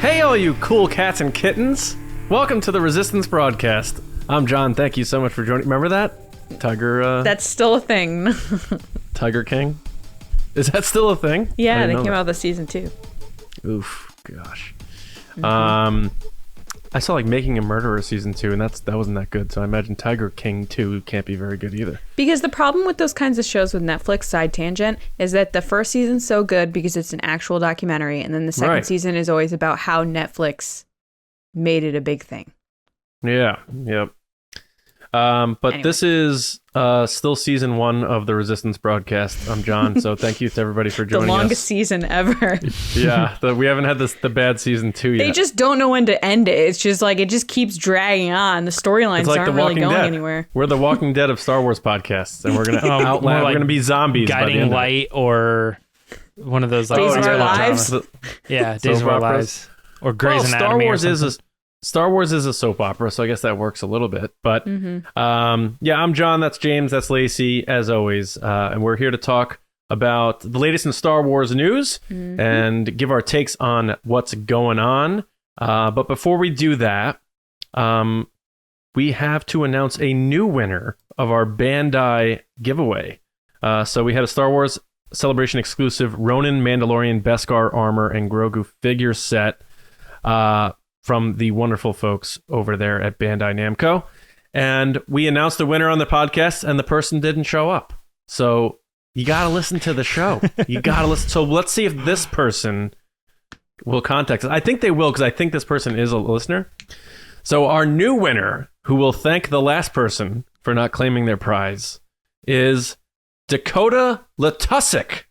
Hey, all you cool cats and kittens. Welcome to the Resistance broadcast. I'm John. Thank you so much for joining. Remember that? Tiger... That's still a thing. Tiger King? Is that still a thing? Yeah, they came out with season 2. Oof, gosh. Mm-hmm. I saw like Making a Murderer season 2, and that wasn't that good. So I imagine Tiger King 2 can't be very good either. Because the problem with those kinds of shows with Netflix, side tangent, is that the first season's so good because it's an actual documentary, and then the second season is always about how Netflix made it a big thing. Yeah, yep. But anyway. This is still season 1 of the Resistance broadcast. I'm John, so thank you to everybody for joining us. The longest season ever. Yeah, we haven't had the bad season 2 yet. They just don't know when to end it. It's just like, it just keeps dragging on. The storylines like aren't really going anywhere. We're the Walking Dead of Star Wars podcasts, and we're going to outline, we're going to be zombies. Guiding Light, or one of those like Days of Our Lives. Yeah, Days of Our Lives. Or Grey's Anatomy. Star Wars is a soap opera, so I guess that works a little bit. But yeah, I'm John. That's James. That's Lacey, as always. And we're here to talk about the latest in Star Wars news and give our takes on what's going on. But before we do that, we have to announce a new winner of our Bandai giveaway. So we had a Star Wars Celebration exclusive Ronin, Mandalorian, Beskar armor, and Grogu figure set. From the wonderful folks over there at Bandai Namco. And we announced the winner on the podcast, and the person didn't show up. So you got to listen to the show. You got to listen. So let's see if this person will contact us. I think they will, because I think this person is a listener. So our new winner, who will thank the last person for not claiming their prize, is Dakota Latusic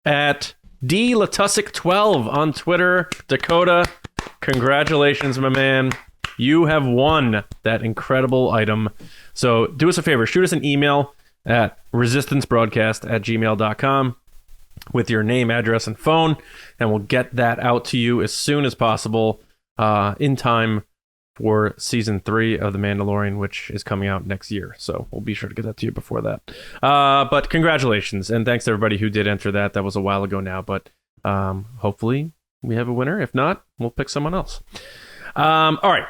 at DLatusic12 on Twitter. Dakota, congratulations, my man. You have won that incredible item. So do us a favor. Shoot us an email at resistancebroadcast@gmail.com with your name, address, and phone, and we'll get that out to you as soon as possible in time for season 3 of The Mandalorian, which is coming out next year. So we'll be sure to get that to you before that. But congratulations, and thanks to everybody who did enter that. That was a while ago now, but hopefully we have a winner. If not, we'll pick someone else. All right.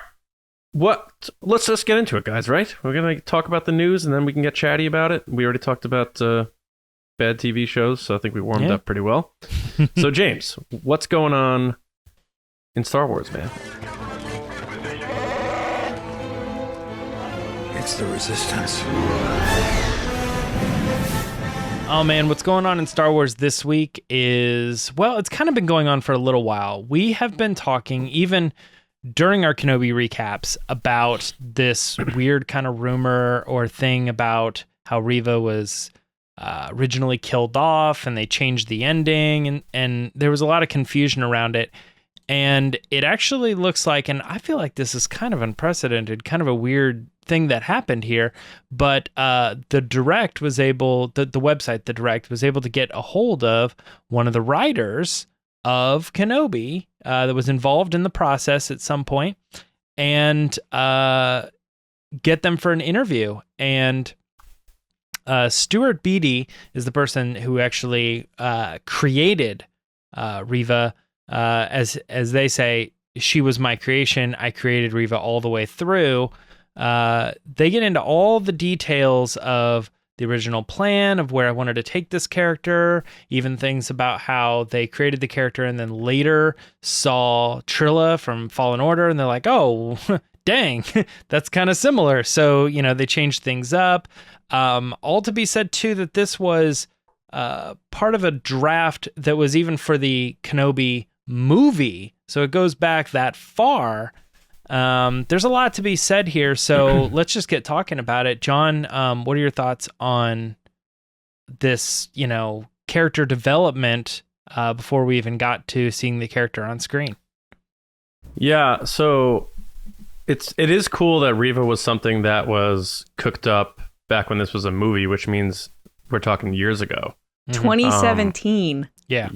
Let's just get into it, guys, right? We're going to talk about the news, and then we can get chatty about it. We already talked about bad TV shows, so I think we warmed up pretty well. So, James, what's going on in Star Wars, man? It's the Resistance. Oh man, what's going on in Star Wars this week is, well, it's kind of been going on for a little while. We have been talking, even during our Kenobi recaps, about this weird kind of rumor or thing about how Reva was originally killed off and they changed the ending, and there was a lot of confusion around it. And it actually looks like, and I feel like this is kind of unprecedented, kind of a weird thing that happened here, but the Direct was able, the website, the Direct, was able to get a hold of one of the writers of Kenobi that was involved in the process at some point, and get them for an interview. And Stuart Beattie is the person who actually created Reva. As they say, she was my creation. I created Reva all the way through. They get into all the details of the original plan of where I wanted to take this character, even things about how they created the character and then later saw Trilla from Fallen Order, and they're like, oh, dang, that's kind of similar. So, they changed things up. All to be said, too, that this was part of a draft that was even for the Kenobi movie, so it goes back that far. There's a lot to be said here, so let's just get talking about it. John, what are your thoughts on this, character development before we even got to seeing the character on screen? Yeah, so it is cool that Reva was something that was cooked up back when this was a movie, which means we're talking years ago. 2017. Yeah,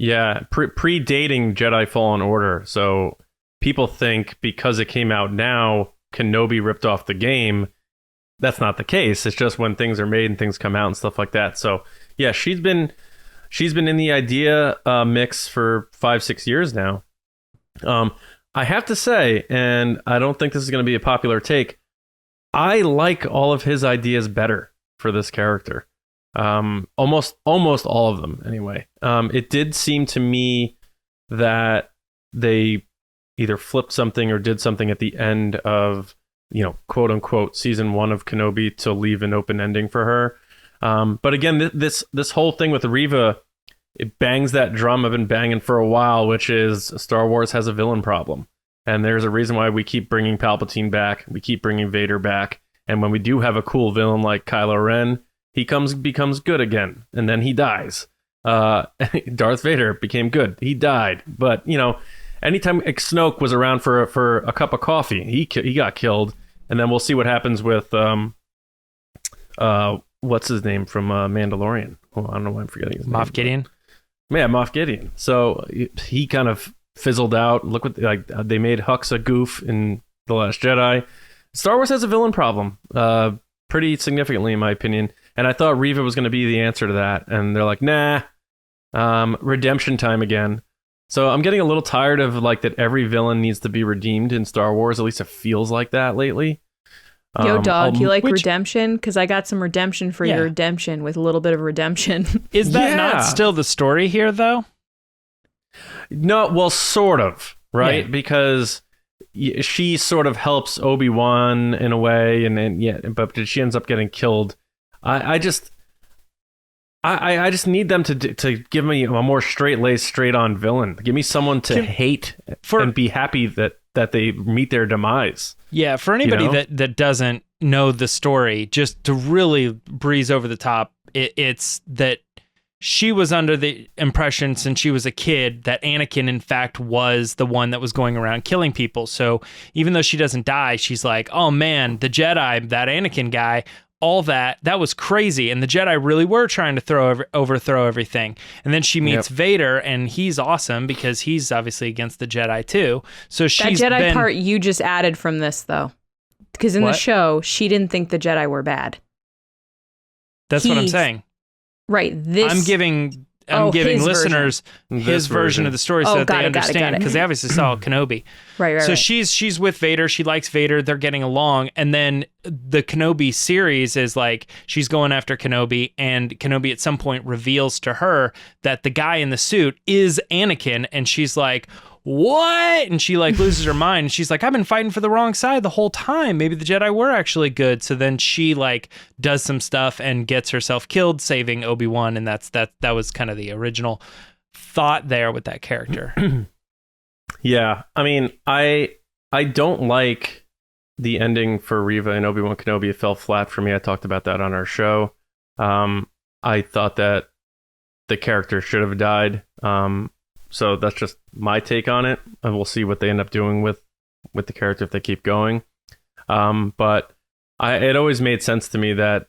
predating Jedi Fallen Order. So people think because it came out now, Kenobi ripped off the game. That's not the case. It's just when things are made and things come out and stuff like that. So yeah, she's been in the idea mix for 5-6 years now. I have to say, and I don't think this is going to be a popular take, I like all of his ideas better for this character. Almost all of them, anyway. It did seem to me that they either flipped something or did something at the end of, quote unquote, season 1 of Kenobi to leave an open ending for her. But again, this whole thing with Reva, it bangs that drum I've been banging for a while, which is Star Wars has a villain problem. And there's a reason why we keep bringing Palpatine back. We keep bringing Vader back. And when we do have a cool villain like Kylo Ren, he becomes good again. And then he dies. Darth Vader became good. He died. But, anytime Snoke was around for a cup of coffee, he got killed. And then we'll see what happens with, what's his name from Mandalorian? Oh, I don't know why I'm forgetting his name. Moff Gideon? Yeah, Moff Gideon. So he kind of fizzled out. Look what they made Hux a goof in The Last Jedi. Star Wars has a villain problem, pretty significantly in my opinion. And I thought Reva was going to be the answer to that, and they're like, nah, redemption time again. So I'm getting a little tired of that every villain needs to be redeemed in Star Wars. At least it feels like that lately. Yo, dog, you like redemption? Because I got some redemption for your redemption with a little bit of redemption. Is that not still the story here, though? No, well, sort of, right? Yeah. Because she sort of helps Obi-Wan in a way, but she ends up getting killed. I just need them to give me a more straight-laced, straight-on villain. Give me someone to hate and be happy that they meet their demise. Yeah, for anybody that doesn't know the story, just to really breeze over the top, it's that she was under the impression since she was a kid that Anakin, in fact, was the one that was going around killing people. So even though she doesn't die, she's like, oh man, the Jedi, that Anakin guy, all that was crazy. And the Jedi really were trying to overthrow everything. And then she meets Vader, and he's awesome because he's obviously against the Jedi too. So she's that Jedi part you just added from this, though. Because in the show, she didn't think the Jedi were bad. That's what I'm saying. Right. I'm giving listeners his version of the story so that they understand, because they obviously saw Kenobi. Right. So she's with Vader. She likes Vader. They're getting along. And then the Kenobi series is she's going after Kenobi, and Kenobi at some point reveals to her that the guy in the suit is Anakin, and she's like, what? And she loses her mind. And she's like, I've been fighting for the wrong side the whole time. Maybe the Jedi were actually good. So then she does some stuff and gets herself killed, saving Obi-Wan. And that was kind of the original thought there with that character. Yeah. I mean, I don't like the ending for Reva and Obi-Wan Kenobi. It fell flat for me. I talked about that on our show. I thought that the character should have died. So that's just my take on it, and we'll see what they end up doing with the character if they keep going. But it always made sense to me that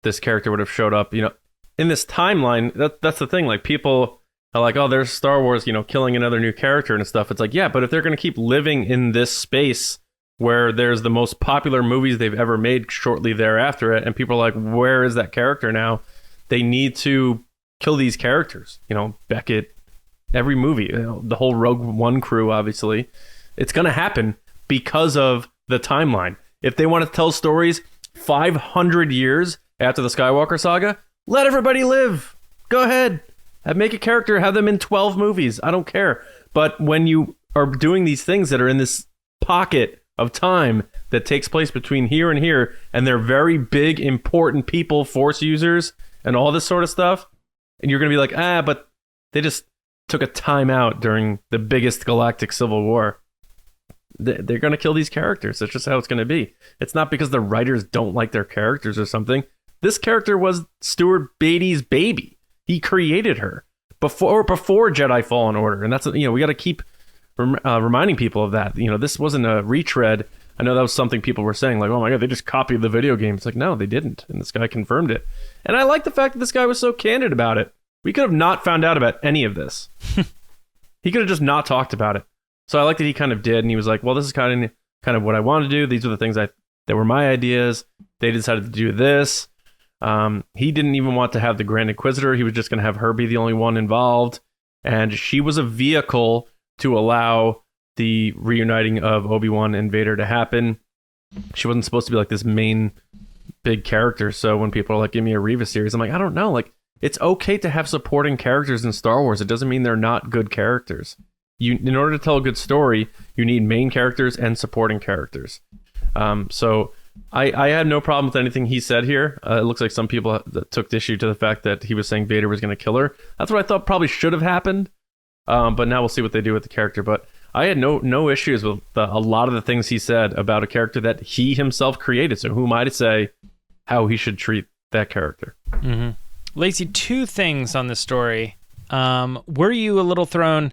this character would have showed up, in this timeline. That's the thing. People are like, oh, there's Star Wars, killing another new character and stuff. It's like, yeah, but if they're going to keep living in this space where there's the most popular movies they've ever made shortly thereafter, and people are like, where is that character now? They need to kill these characters. Beckett. Every movie, the whole Rogue One crew, obviously, it's going to happen because of the timeline. If they want to tell stories 500 years after the Skywalker saga, let everybody live. Go ahead. Make a character, have them in 12 movies. I don't care. But when you are doing these things that are in this pocket of time that takes place between here and here, and they're very big, important people, Force users, and all this sort of stuff, and you're going to be like, but they just took a time out during the biggest galactic civil war. They're going to kill these characters. That's just how it's going to be. It's not because the writers don't like their characters or something. This character was Stuart Beatty's baby. He created her before Jedi Fallen Order. And that's, we got to keep reminding people of that. This wasn't a retread. I know that was something people were saying, oh my God, they just copied the video game. It's like, no, they didn't. And this guy confirmed it. And I like the fact that this guy was so candid about it. We could have not found out about any of this. He could have just not talked about it. So I like that he kind of did, and he was like, well, this is kind of what I want to do. These are the things that were my ideas. They decided to do this. He didn't even want to have the Grand Inquisitor. He was just going to have her be the only one involved. And she was a vehicle to allow the reuniting of Obi-Wan and Vader to happen. She wasn't supposed to be like this main big character. So when people are like, give me a Reva series, I'm like, I don't know. Like, it's okay to have supporting characters in Star Wars. It doesn't mean they're not good characters. In order to tell a good story, you need main characters and supporting characters. So I had no problem with anything he said here. It looks like some people took issue to the fact that he was saying Vader was going to kill her. That's what I thought probably should have happened. But now we'll see what they do with the character. But I had no issues with a lot of the things he said about a character that he himself created. So who am I to say how he should treat that character? Mm-hmm. Lacey, 2 things on this story. Were you a little thrown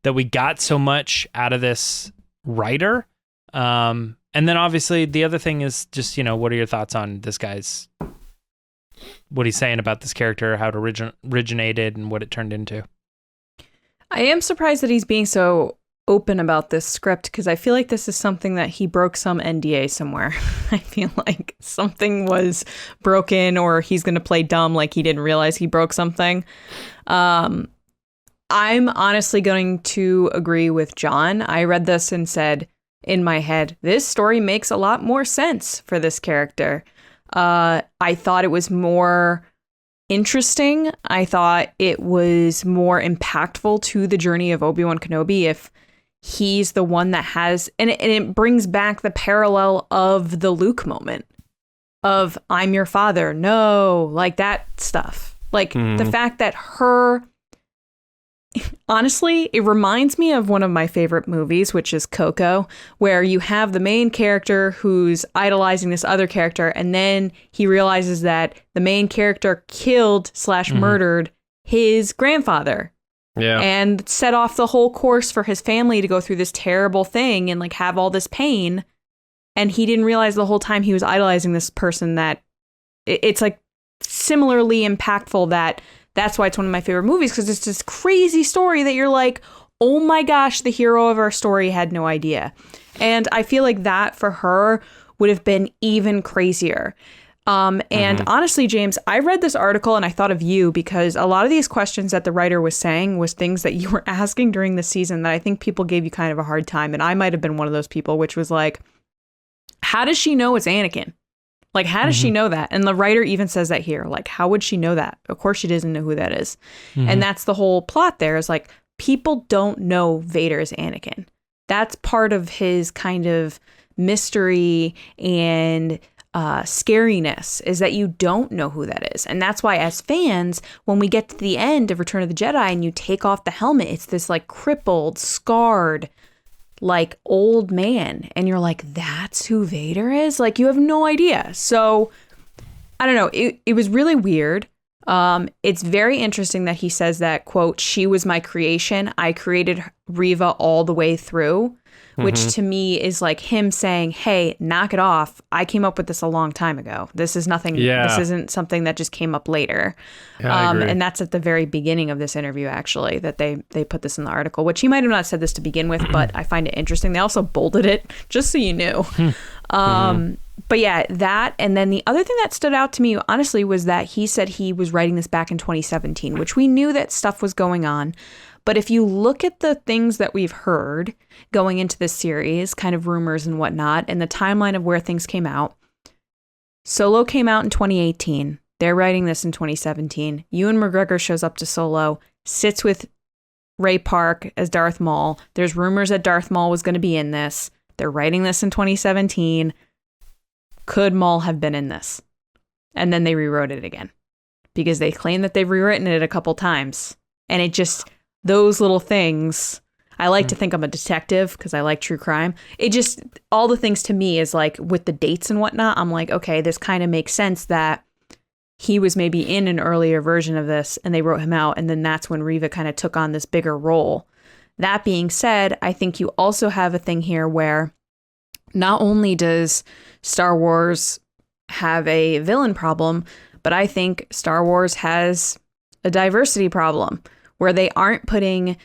that we got so much out of this writer? And then obviously the other thing is just, what are your thoughts on this guy's, what he's saying about this character, how it originated and what it turned into? I am surprised that he's being so open about this script, because I feel like this is something that he broke some NDA somewhere. I feel like something was broken, or he's going to play dumb like he didn't realize he broke something. I'm honestly going to agree with John. I read this and said in my head, this story makes a lot more sense for this character. I thought it was more interesting. I thought it was more impactful to the journey of Obi-Wan Kenobi if he's the one that has, and it brings back the parallel of the Luke moment of I'm your father. No, like that stuff. Like the fact that honestly, it reminds me of one of my favorite movies, which is Coco, where you have the main character who's idolizing this other character, and then he realizes that the main character killed / murdered his grandfather. Yeah. And set off the whole course for his family to go through this terrible thing and like have all this pain. And he didn't realize the whole time he was idolizing this person that it's like similarly impactful. That's why it's one of my favorite movies, because it's this crazy story that you're like, oh my gosh, the hero of our story had no idea. And I feel like that for her would have been even crazier. And honestly, James, I read this article and I thought of you, because a lot of these questions that the writer was saying was things that you were asking during the season that I think people gave you kind of a hard time. And I might have been one of those people, which was like, how does she know it's Anakin? Like, how does she know that? And the writer even says that here. Like, how would she know that? Of course she doesn't know who that is. And that's the whole plot there, is like, people don't know Vader is Anakin. That's part of his kind of mystery and scariness, is that you don't know who that is. And that's why as fans, when we get to the end of Return of the Jedi and you take off the helmet, it's this like crippled, scarred, like old man. And you're like, that's who Vader is? Like, you have no idea. So I don't know. It was really weird. It's very interesting that he says that, quote, she was my creation. I created Reva all the way through, which to me is like him saying, hey, knock it off. I came up with this a long time ago. This is nothing. Yeah. This isn't something that just came up later. Yeah, and that's at the very beginning of this interview, actually, that they put this in the article, which he might have not said this to begin with, but I find it interesting. They also bolded it, just so you knew. But yeah, that. And then the other thing that stood out to me, honestly, was that he said he was writing this back in 2017, which we knew that stuff was going on. But if you look at the things that we've heard going into this series, kind of rumors and whatnot, and the timeline of where things came out, Solo came out in 2018. They're writing this in 2017. Ewan McGregor shows up to Solo, sits with Ray Park as Darth Maul. There's rumors that Darth Maul was going to be in this. They're writing this in 2017. Could Maul have been in this? And then they rewrote it again, because they claim that they've rewritten it a couple times. And it just, those little things, I like to think I'm a detective because I like true crime. It just, all the things to me is like with the dates and whatnot, I'm like, okay, this kind of makes sense that he was maybe in an earlier version of this and they wrote him out. And then that's when Reva kind of took on this bigger role. That being said, I think you also have a thing here where not only does Star Wars have a villain problem, but I think Star Wars has a diversity problem where they aren't putting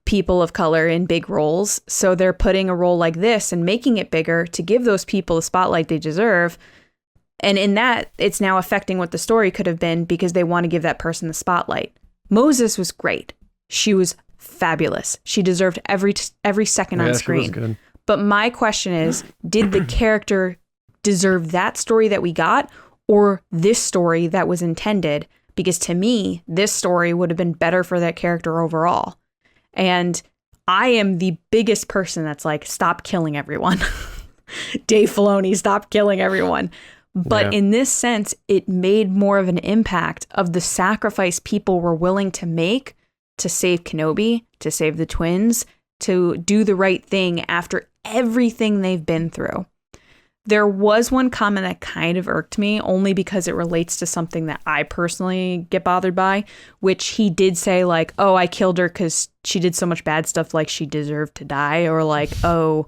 people of color in big roles. So they're putting a role like this and making it bigger to give those people the spotlight they deserve. And in that, it's now affecting what the story could have been because they want to give that person the spotlight. Moses was great. She was fabulous. She deserved every second on screen. She was good. But my question is, did the character deserve that story that we got, or this story that was intended? Because to me, this story would have been better for that character overall. And I am the biggest person that's like, stop killing everyone. Dave Filoni, stop killing everyone. But in this sense, it made more of an impact of the sacrifice people were willing to make to save Kenobi, to save the twins, to do the right thing after everything they've been through. There was one comment that kind of irked me, only because it relates to something that I personally get bothered by, which he did say, like, oh, I killed her because she did so much bad stuff, like she deserved to die, or like, oh,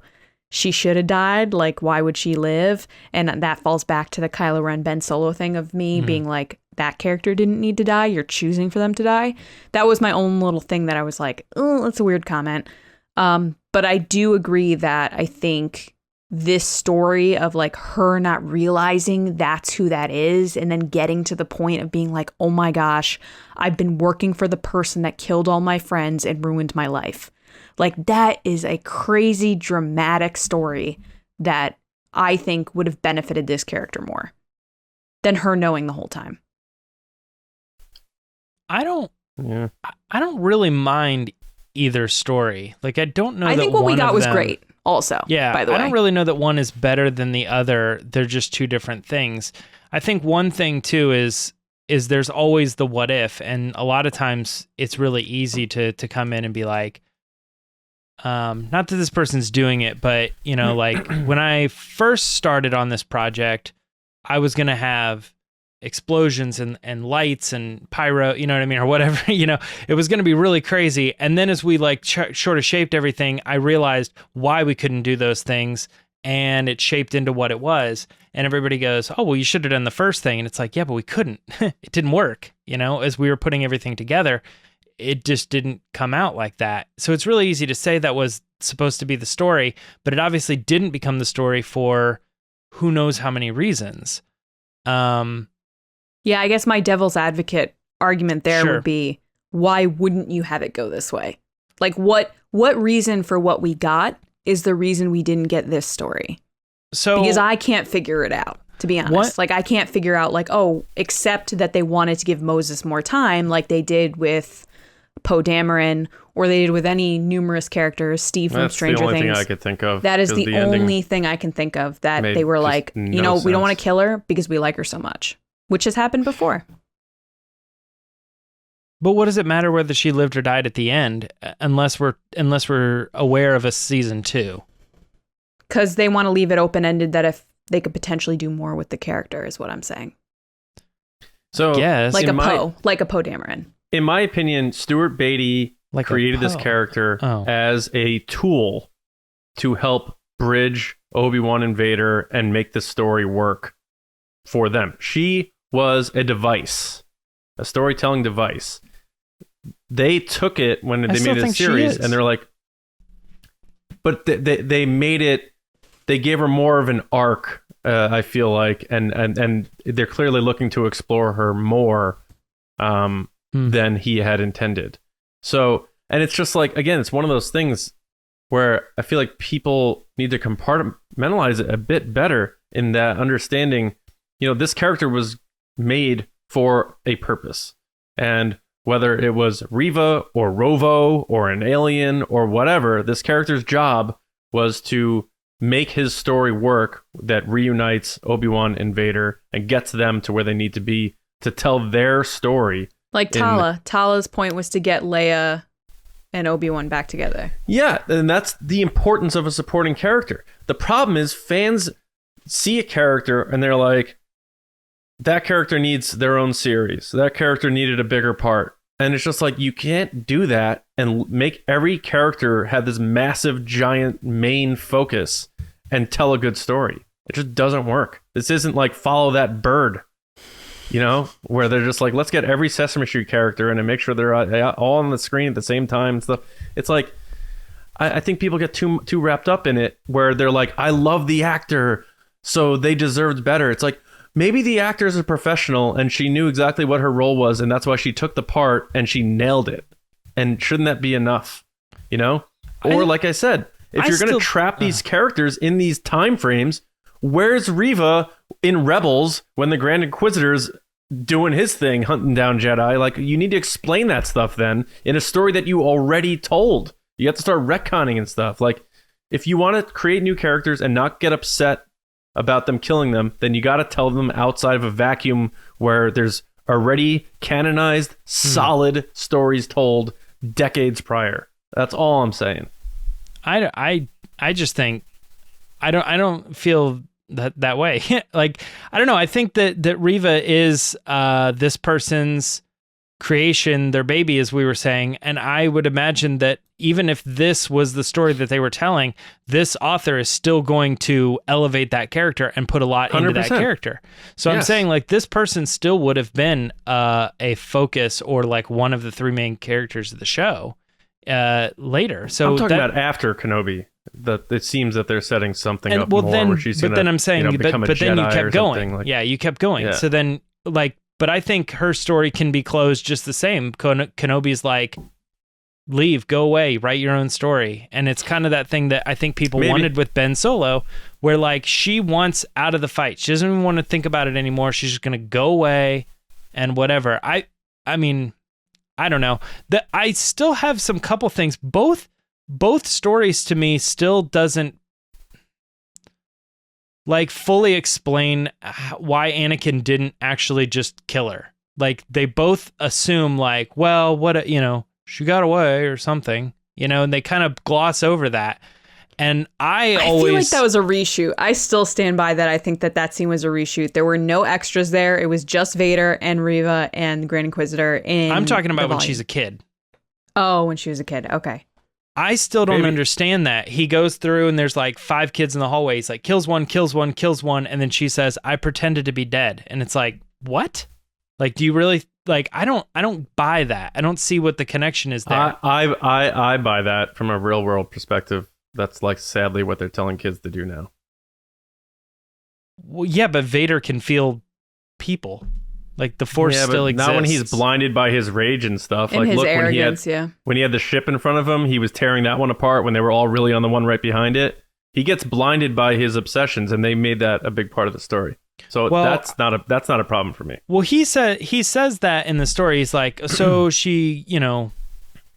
she should have died, like, why would she live? And that falls back to the Kylo Ren Ben Solo thing of me being like, that character didn't need to die, you're choosing for them to die. That was my own little thing that I was like, oh, that's a weird comment. But I do agree that I think this story of like her not realizing that's who that is, and then getting to the point of being like, oh my gosh, I've been working for the person that killed all my friends and ruined my life. Like, that is a crazy dramatic story that I think would have benefited this character more than her knowing the whole time. I don't really mind either story. Like, I don't know. I think what we got was great also. Yeah. By the way, I don't really know that one is better than the other. They're just two different things. I think one thing too is there's always the what if, and a lot of times it's really easy to come in and be like, not that this person's doing it, but you know, like when I first started on this project, I was going to have explosions and lights and pyro, you know what I mean? Or whatever, you know, it was going to be really crazy. And then as we like sort of shaped everything, I realized why we couldn't do those things, and it shaped into what it was. And everybody goes, oh, well, you should have done the first thing. And it's like, yeah, but we couldn't. It didn't work. You know, as we were putting everything together, it just didn't come out like that. So it's really easy to say that was supposed to be the story, but it obviously didn't become the story for who knows how many reasons. Yeah, I guess my devil's advocate argument there would be, why wouldn't you have it go this way? Like, what reason for what we got is the reason we didn't get this story? So, because I can't figure it out, to be honest. Like, I can't figure out, like, oh, except that they wanted to give Moses more time, like they did with Poe Dameron, or they did with any numerous characters, Steve from Stranger Things. That's the only thing I could think of. That is the only thing I can think of, that they were like, you know, we don't want to kill her because we like her so much. Which has happened before. But what does it matter whether she lived or died at the end, unless we're aware of a season 2? Because they want to leave it open-ended, that if they could potentially do more with the character, is what I'm saying. So, yes, like a Poe Dameron. In my opinion, Stuart Beatty created this character as a tool to help bridge Obi-Wan and Vader and make the story work for them. She was a device, a storytelling device. They took it when they made a series, and they're like, but they made it, they gave her more of an arc, I feel like, and they're clearly looking to explore her more than he had intended. So, and it's just like, again, it's one of those things where I feel like people need to compartmentalize it a bit better, in that understanding, you know, this character was made for a purpose. And whether it was Reva or Rovo or an alien or whatever, this character's job was to make his story work, that reunites Obi-Wan and Vader and gets them to where they need to be to tell their story. Like Tala. Tala's point was to get Leia and Obi-Wan back together. Yeah, and that's the importance of a supporting character. The problem is fans see a character and they're like, that character needs their own series. That character needed a bigger part. And it's just like, you can't do that and make every character have this massive, giant main focus and tell a good story. It just doesn't work. This isn't like Follow That Bird, you know, where they're just like, let's get every Sesame Street character in and make sure they're all on the screen at the same time and stuff. It's like, I think people get too wrapped up in it, where they're like, I love the actor, so they deserved better. It's like, maybe the actor is a professional and she knew exactly what her role was, and that's why she took the part and she nailed it. and shouldn't that be enough? You know? Or like I said, if you're going to trap these characters in these time frames, where's Reva in Rebels when the Grand Inquisitor's doing his thing, hunting down Jedi? Like, you need to explain that stuff then in a story that you already told. You have to start retconning and stuff. Like, if you want to create new characters and not get upset about them killing them, then you got to tell them outside of a vacuum where there's already canonized, solid stories told decades prior. That's all I'm saying. I just think I don't feel that way. Like, I don't know. I think that Reva is this person's creation, their baby, as we were saying, and I would imagine that even if this was the story that they were telling, this author is still going to elevate that character and put a lot into 100%. that character. So I'm saying, like, this person still would have been a focus or like one of the three main characters of the show later. So I'm talking about after Kenobi. That it seems that they're setting something up more where she's going to, then I'm saying, become a but then you Jedi kept going. Like, you kept going. Yeah. So then, like, but I think her story can be closed just the same. Kenobi's like, leave, go away, write your own story. And it's kind of that thing that I think people wanted with Ben Solo, where like she wants out of the fight. She doesn't even want to think about it anymore. She's just going to go away and whatever. I mean, I don't know. I still have some couple things. Both stories to me still doesn't like fully explain why Anakin didn't actually just kill her. Like, they both assume like, well, what, she got away or something, and they kind of gloss over that. And I feel like that was a reshoot. I still stand by that. I think that scene was a reshoot. There were no extras there. It was just Vader and Reva and the Grand Inquisitor. I'm talking about when she's a kid. Oh, when she was a kid. Okay. I still don't understand that. He goes through and there's like 5 kids in the hallway. He's like, kills one. And then she says, I pretended to be dead. And it's like, what? Like, do you really, like, I don't buy that. I don't see what the connection is there. I buy that from a real world perspective. That's like sadly what they're telling kids to do now. Well, yeah, but Vader can feel people. Like, the Force still exists. Not when he's blinded by his rage and stuff. And like, his look, arrogance, when he had the ship in front of him, he was tearing that one apart when they were all really on the one right behind it. He gets blinded by his obsessions, and they made that a big part of the story. So that's not a problem for me. Well, he says that in the story. He's like, so she,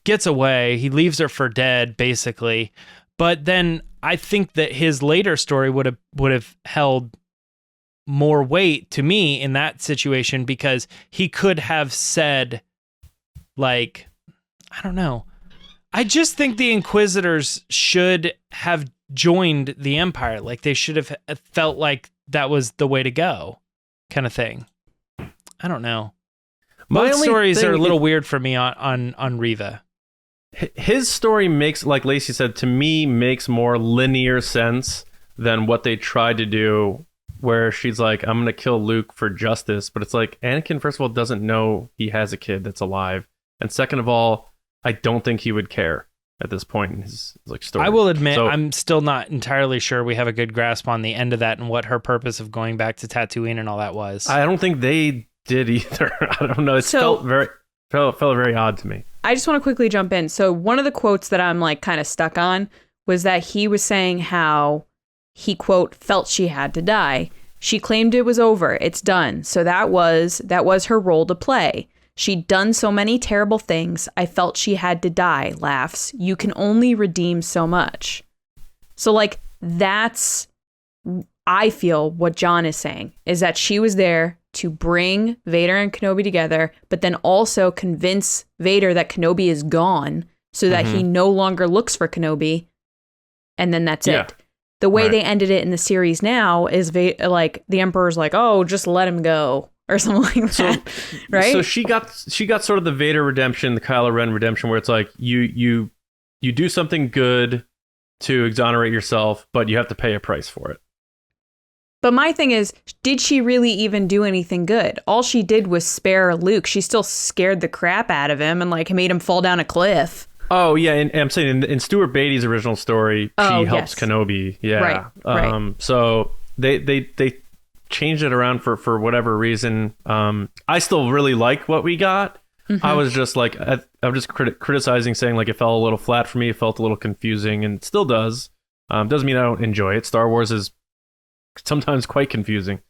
gets away. He leaves her for dead, basically. But then I think that his later story would have held more weight to me in that situation, because he could have said, like, I don't know. I just think the Inquisitors should have joined the Empire. Like, they should have felt like that was the way to go, kind of thing. I don't know. Both stories are a little weird for me on Reva. His story makes, like Lacey said, to me, makes more linear sense than what they tried to do, where she's like, I'm going to kill Luke for justice. But it's like, Anakin, first of all, doesn't know he has a kid that's alive. And second of all, I don't think he would care at this point in his like story. I will admit, I'm still not entirely sure we have a good grasp on the end of that and what her purpose of going back to Tatooine and all that was. I don't think they did either. I don't know. It felt very odd to me. I just want to quickly jump in. So one of the quotes that I'm like kind of stuck on was that he was saying how he, quote, felt she had to die. She claimed it was over. It's done. So that was her role to play. She'd done so many terrible things. I felt she had to die. Laughs. You can only redeem so much. So like, that's, I feel what John is saying is that she was there to bring Vader and Kenobi together, but then also convince Vader that Kenobi is gone so that he no longer looks for Kenobi. And then that's it. The way they ended it in the series now is like the Emperor's like, oh, just let him go or something like that. Right. So she got sort of the Vader redemption, the Kylo Ren redemption, where it's like you do something good to exonerate yourself, but you have to pay a price for it. But my thing is, did she really even do anything good? All she did was spare Luke. She still scared the crap out of him and like made him fall down a cliff. Oh, yeah. And I'm saying in Stuart Beatty's original story, she helps Kenobi. Yeah. Right. So they changed it around for whatever reason. I still really like what we got. I was just like, I'm just criticizing, saying like it fell a little flat for me. It felt a little confusing, and it still does. Doesn't mean I don't enjoy it. Star Wars is sometimes quite confusing,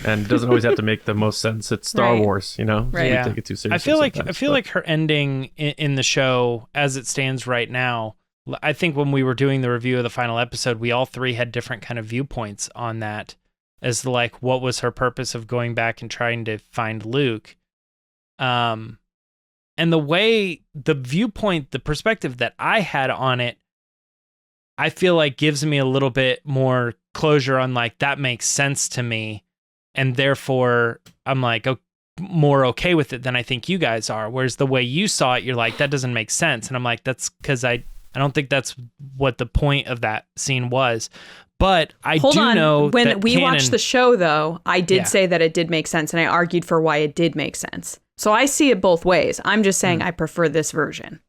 and doesn't always have to make the most sense. It's Star Wars, you know. Right. So we take it too seriously. I feel like her ending in the show, as it stands right now. I think when we were doing the review of the final episode, we all three had different kind of viewpoints on that, as to like what was her purpose of going back and trying to find Luke. And the way, the viewpoint, the perspective that I had on it, I feel like gives me a little bit more closure on like, that makes sense to me. And therefore I'm like, more okay with it than I think you guys are. Whereas the way you saw it, you're like, that doesn't make sense. And I'm like, that's because I don't think that's what the point of that scene was. But I know when we watched the show, though, I did say that it did make sense, and I argued for why it did make sense. So I see it both ways. I'm just saying I prefer this version.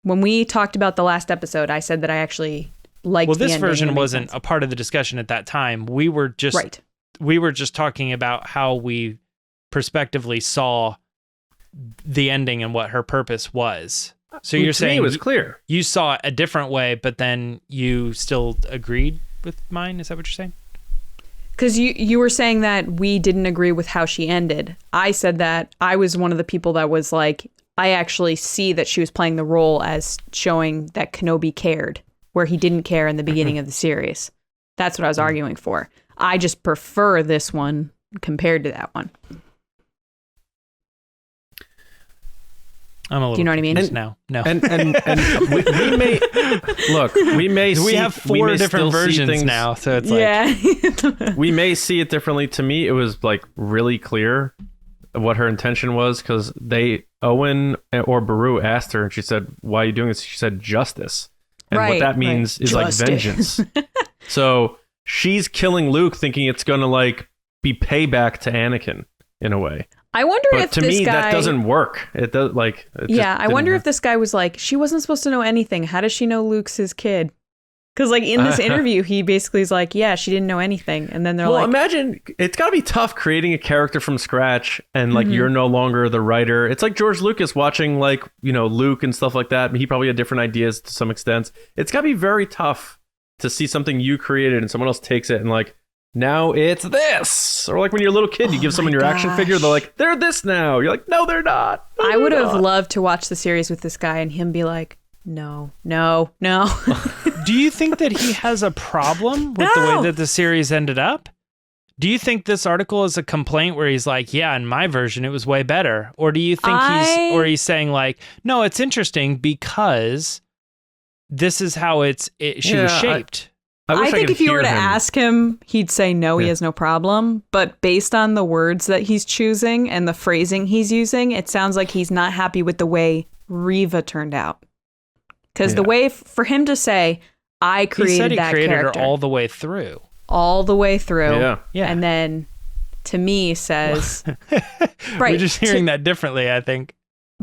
When we talked about the last episode, I said that I actually liked the ending. Well, this version wasn't a part of the discussion at that time. We were just talking about how we prospectively saw the ending and what her purpose was. So you're saying it was clear. You saw it a different way, but then you still agreed with mine? Is that what you're saying? Because you were saying that we didn't agree with how she ended. I said that I was one of the people that was like, I actually see that she was playing the role as showing that Kenobi cared, where he didn't care in the beginning of the series. That's what I was arguing for. I just prefer this one compared to that one. I'm a little. Do you know what I mean? Now, no. And we may have four different versions now, so it's like we may see it differently. To me, it was like really clear what her intention was, because Owen or Beru asked her, and she said, "Why are you doing this?" She said, "Justice," and what that means is justice. Like vengeance. So she's killing Luke, thinking it's gonna like be payback to Anakin in a way. I wonder if to this me guy, that doesn't work. It does like I wonder if this guy was like, she wasn't supposed to know anything. How does she know Luke's his kid? Because like in this interview, he basically is like, yeah, she didn't know anything. And then they're like, imagine, it's got to be tough creating a character from scratch, and like you're no longer the writer. It's like George Lucas watching like, you know, Luke and stuff like that. He probably had different ideas to some extent. It's got to be very tough to see something you created and someone else takes it and like, now it's this. Or like when you're a little kid, you give someone your action figure, they're like, they're this now. You're like, no, they're not. No, I would have loved to watch the series with this guy and him be like, no. Do you think that he has a problem with the way that the series ended up? Do you think this article is a complaint where he's like, yeah, in my version, it was way better? Or do you think he's saying like, no, it's interesting because this is how she was shaped? I think if you were to ask him, he'd say no, he has no problem. But based on the words that he's choosing and the phrasing he's using, it sounds like he's not happy with the way Reva turned out. Because the way for him to say, I created that character. He said he created her all the way through. All the way through. Yeah. And then to me says... right. We're just hearing that differently, I think.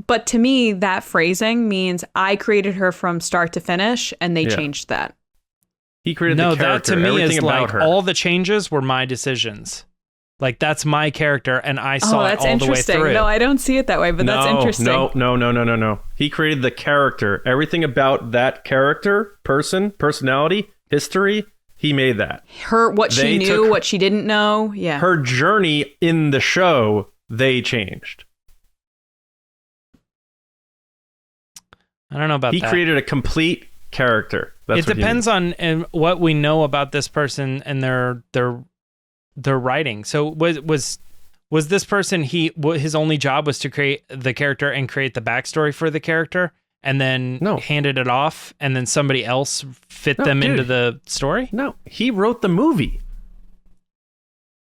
But to me, that phrasing means I created her from start to finish, and they changed that. He created the character. That to me everything is about like her. All the changes were my decisions. Like that's my character, and I saw it all the way through. No, I don't see it that way, but that's interesting. No. He created the character. Everything about that character, personality, history, he made that. What she knew, what she didn't know. Yeah. Her journey in the show, they changed. I don't know about that. He created a complete character. It depends on what we know about this person and their writing. So was this person his only job was to create the character and create the backstory for the character and then handed it off and then somebody else fit them into the story? No, he wrote the movie.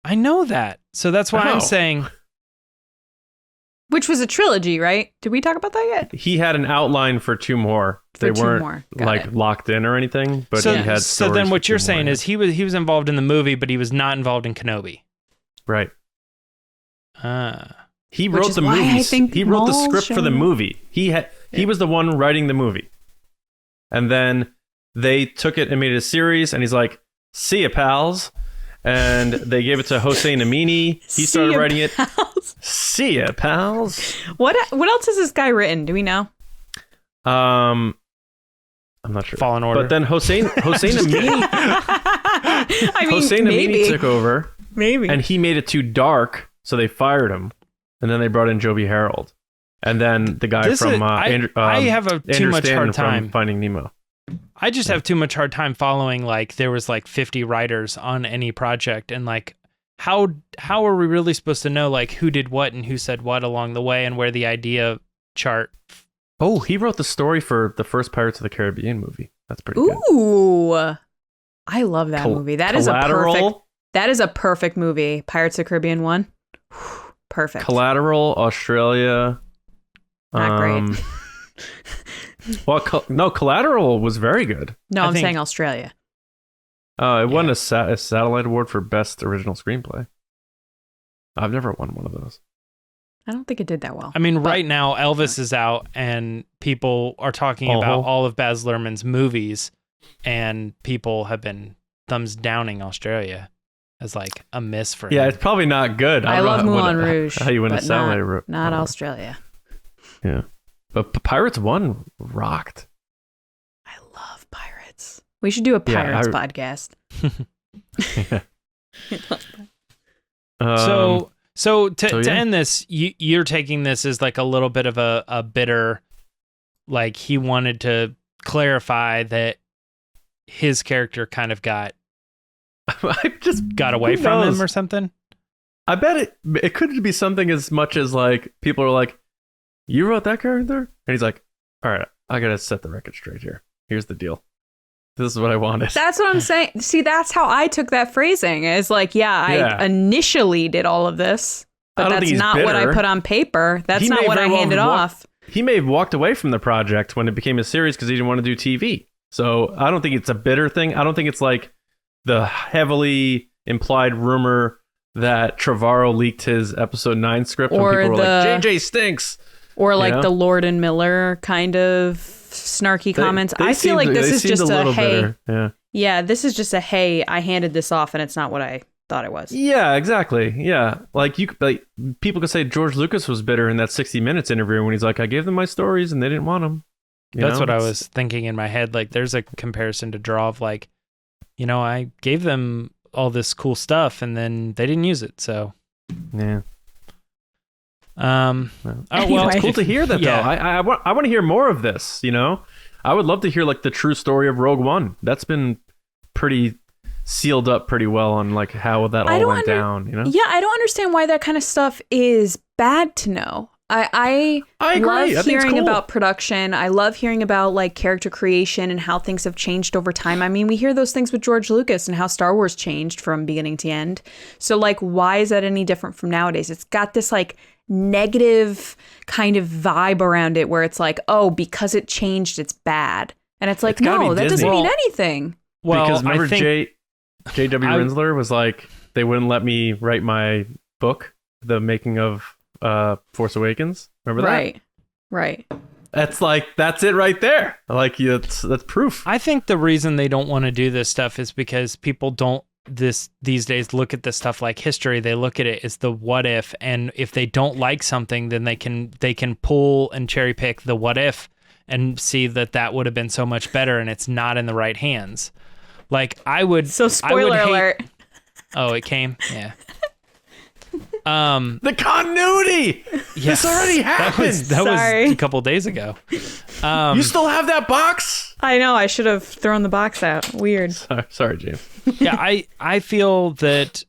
I know that. So that's why I'm saying. Which was a trilogy, right? Did we talk about that yet? He had an outline for two more. They weren't locked in or anything, but he had. So then, what you're saying is he was involved in the movie, but he was not involved in Kenobi. Right. He wrote the movie. He wrote the script for the movie. He was the one writing the movie, and then they took it and made it a series. And he's like, "See ya, pals." And they gave it to Hossein Amini. He started writing it. See ya, pals. What else has this guy written? Do we know? I'm not sure. Fallen Order. But then Hossein Amini. I mean, Hossein maybe. Amini took over. Maybe. And he made it too dark, so they fired him. And then they brought in Joby Harold. And then the guy from I have too much hard time from Finding Nemo. I just have too much hard time following, like, there was like 50 writers on any project, and like how are we really supposed to know like who did what and who said what along the way and where the idea chart. Oh, he wrote the story for the first Pirates of the Caribbean movie. That's pretty good. Ooh. I love that movie. That is a perfect movie. Pirates of the Caribbean 1. Perfect. Collateral, Australia. Not great. Well, Collateral was very good. No, I'm saying Australia. It won a satellite award for best original screenplay. I've never won one of those. I don't think it did that well. I mean, right now Elvis is out, and people are talking about all of Baz Luhrmann's movies, and people have been thumbs downing Australia as like a miss for him. Yeah, it's probably not good. I love Moulin Rouge. How you win a satellite? Not Australia. Yeah. But Pirates 1 rocked. I love pirates. We should do a pirates podcast. So to end this, you're taking this as like a little bit of a bitter, like he wanted to clarify that his character kind of got away from him or something. I bet it could be something as much as like people are like, you wrote that character? And he's like, all right, I gotta set the record straight here. Here's the deal. This is what I wanted. That's what I'm saying. See, that's how I took that phrasing. Is like, I initially did all of this, but that's not what I put on paper. That's not what I handed off. He may have walked away from the project when it became a series because he didn't want to do TV. So I don't think it's a bitter thing. I don't think it's like the heavily implied rumor that Trevorrow leaked his episode 9 script when people were like, JJ stinks. Or like the Lord and Miller kind of snarky comments. I feel like this is just a hey. Yeah, this is just a hey, I handed this off and it's not what I thought it was. Yeah, exactly. Yeah. Like people could say George Lucas was bitter in that 60 Minutes interview when he's like, I gave them my stories and they didn't want them. That's what I was thinking in my head. Like there's a comparison to draw of like, I gave them all this cool stuff and then they didn't use it. So yeah. Anyway. Well, it's cool to hear that though. I want to hear more of this. I would love to hear like the true story of Rogue One. That's been pretty sealed up pretty well on like how that all went down. Yeah, I don't understand why that kind of stuff is bad to know. I agree. Love hearing about production. I love hearing about like character creation and how things have changed over time. I mean, we hear those things with George Lucas and how Star Wars changed from beginning to end. So like, why is that any different from nowadays? It's got this like negative kind of vibe around it where it's like, oh, because it changed, it's bad. And it's like, no, that doesn't mean anything. Well, because remember J.W. Rinsler was like, they wouldn't let me write my book, The Making of Force Awakens. Remember that? Right. That's it right there. Like that's proof. I think the reason they don't want to do this stuff is because people don't these days look at this stuff like history. They look at it as the what if, and if they don't like something, then they can pull and cherry pick the what if and see that would have been so much better, and it's not in the right hands. Like I would. So spoiler alert. Oh, it came. Yeah. The continuity. Yes, this already happened. That was a couple days ago. You still have that box? I know. I should have thrown the box out. Weird. Sorry, James. Yeah, I feel that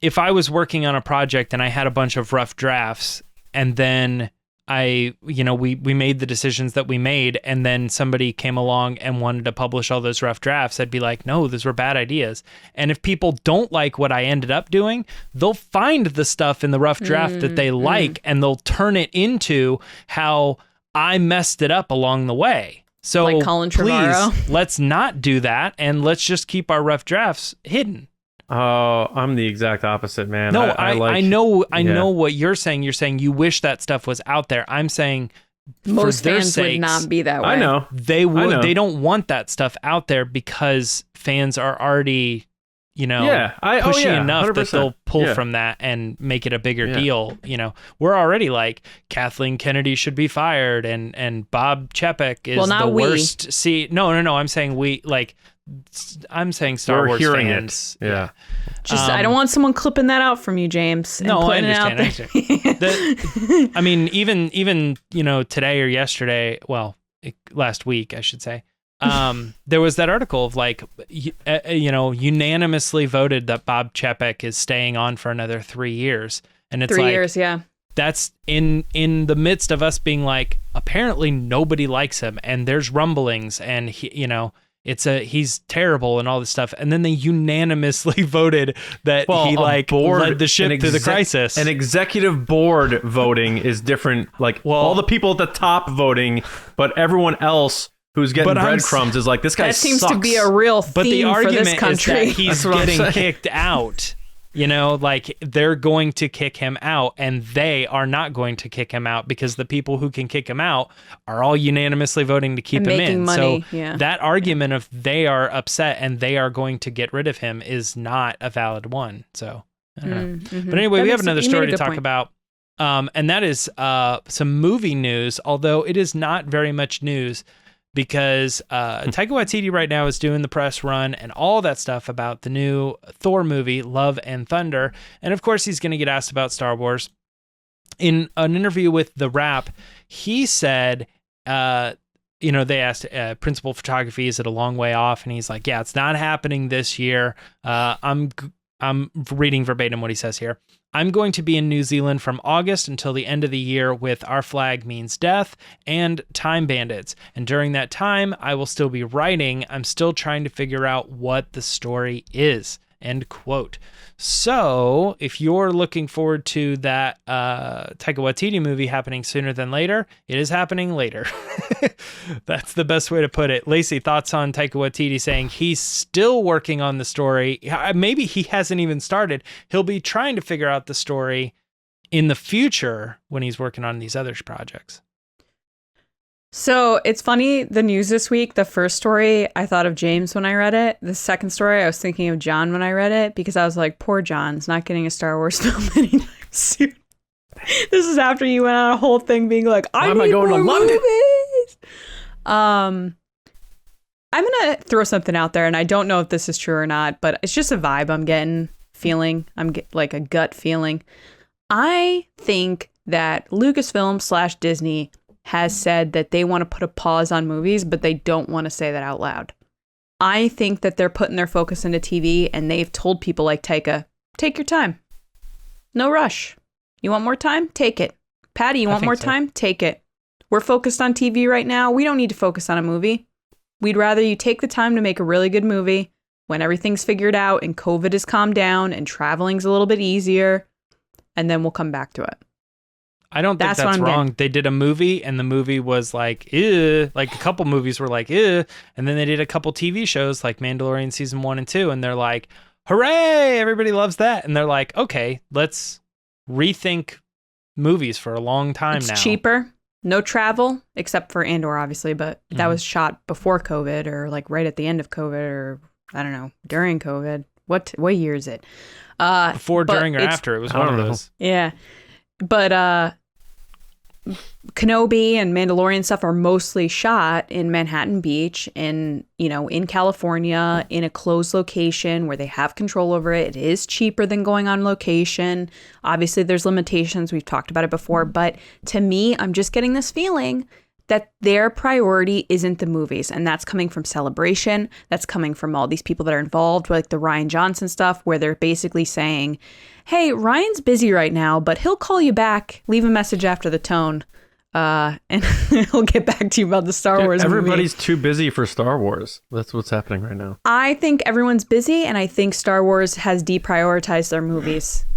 if I was working on a project and I had a bunch of rough drafts, and then we made the decisions that we made, and then somebody came along and wanted to publish all those rough drafts, I'd be like, no, those were bad ideas. And if people don't like what I ended up doing, they'll find the stuff in the rough draft that they like, and they'll turn it into how I messed it up along the way. So like Colin Trevorrow. Please, let's not do that, and let's just keep our rough drafts hidden. Oh, I'm the exact opposite, man. No, I know what you're saying. You're saying you wish that stuff was out there. I'm saying most for their fans sakes, would not be that way. I know. They would. They don't want that stuff out there because fans are already, pushy enough 100%. that they'll pull Yeah. from that and make it a bigger deal. We're already like Kathleen Kennedy should be fired and Bob Chapek is not the we. worst. I'm saying Star We're Wars hearing fans. it. Yeah. Just I don't want someone clipping that out from you, James. And No, I putting it out understand. there. I mean, even today or yesterday, last week, I should say, there was that article of like, unanimously voted that Bob Chapek is staying on for another 3 years. And it's 3 years, yeah. That's in the midst of us being like, apparently nobody likes him and there's rumblings and he's terrible and all this stuff. And then they unanimously voted that he led the ship through the crisis. An executive board voting is different. Like all the people at the top voting, but everyone else who's getting breadcrumbs is like, this guy sucks. That seems to be a real theme but the argument for this country. is that he's getting kicked out. They're going to kick him out and they are not going to kick him out because the people who can kick him out are all unanimously voting to keep him in. Money, so that argument of they are upset and they are going to get rid of him is not a valid one. So I don't know. Mm-hmm. But anyway, we have another story to talk about. And that is some movie news, although it is not very much news. Because Taika Waititi right now is doing the press run and all that stuff about the new Thor movie, Love and Thunder. And of course, he's going to get asked about Star Wars. In an interview with The Wrap, he said, they asked principal photography, is it a long way off? And he's like, yeah, it's not happening this year. I'm reading verbatim what he says here. I'm going to be in New Zealand from August until the end of the year with Our Flag Means Death and Time Bandits. And during that time, I will still be writing. I'm still trying to figure out what the story is. End quote. So if you're looking forward to that Taika Waititi movie happening sooner than later, it is happening later. That's the best way to put it. Lacey, thoughts on Taika Waititi saying he's still working on the story? Maybe he hasn't even started. He'll be trying to figure out the story in the future when he's working on these other projects. So it's funny, the news this week, the first story, I thought of James when I read it. The second story, I was thinking of John when I read it, because I was like, poor John's not getting a Star Wars film anytime soon. This is after you went on a whole thing being like, I need more movies. I'm going to throw something out there, and I don't know if this is true or not, but it's just a vibe I'm getting, like a gut feeling. I think that Lucasfilm / Disney has said that they want to put a pause on movies, but they don't want to say that out loud. I think that they're putting their focus into TV, and they've told people like Taika, take your time. No rush. You want more time? Take it. Patty, you want more time? Take it. We're focused on TV right now. We don't need to focus on a movie. We'd rather you take the time to make a really good movie when everything's figured out and COVID has calmed down and traveling's a little bit easier, and then we'll come back to it. I don't think that's wrong. They did a movie and the movie was like, ew. Like a couple movies were like, ew. And then they did a couple TV shows like Mandalorian season 1 and 2. And they're like, hooray, everybody loves that. And they're like, okay, let's rethink movies for a long time now. It's cheaper. No travel, except for Andor, obviously. But that was shot before COVID or like right at the end of COVID or I don't know, during COVID. What year is it? Before, during, or after. It was one of those. Yeah. But Kenobi and Mandalorian stuff are mostly shot in Manhattan Beach in California in a closed location where they have control over it. It is cheaper than going on location. Obviously, there's limitations. We've talked about it before. But to me, I'm just getting this feeling that their priority isn't the movies. And that's coming from Celebration. That's coming from all these people that are involved, like the Rian Johnson stuff, where they're basically saying, hey, Ryan's busy right now, but he'll call you back. Leave a message after the tone. And he'll get back to you about the Star Wars movie. Everybody's too busy for Star Wars. That's what's happening right now. I think everyone's busy, and I think Star Wars has deprioritized their movies.